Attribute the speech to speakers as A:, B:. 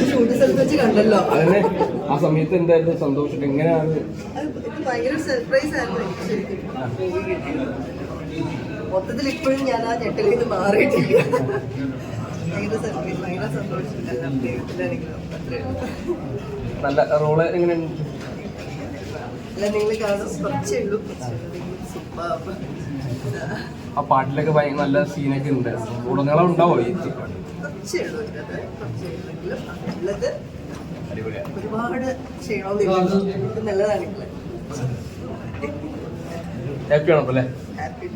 A: Shoot സ്ഥലത്ത് വെച്ച് കണ്ടല്ലോ.
B: അതിന് ആ സമയത്ത് എന്തായിരുന്നു സന്തോഷം? എങ്ങനെയാണ്?
A: ഭയങ്കര സർപ്രൈസ് ആയിരുന്നു എനിക്ക് ശരിക്കും. മൊത്തത്തിൽ ഇപ്പോഴും ഞാൻ ആ ഞെട്ടലിൽ നിന്ന് മാറിയിട്ടില്ല. ഭയങ്കര സർപ്രൈസ്, ഭയങ്കര സന്തോഷം.
B: നല്ല റോള് എങ്ങനെയാണ്?
A: അല്ല, നിങ്ങൾ കാണുന്ന കുറച്ചേ ഉള്ളൂ.
B: ആ പാട്ടിലൊക്കെ ഭയങ്കര നല്ല സീനൊക്കെ ഉണ്ട്. ഗുണങ്ങളും ഉണ്ടാവോ ഈ
A: കുറച്ചേ ഉള്ളൂ ഉള്ളത്. ഒരുപാട് ചെയ്യണമെന്നില്ല, നല്ലതാണെങ്കിൽ
B: ഹാപ്പിയാണോ അല്ലേ?
A: ഹാപ്പി.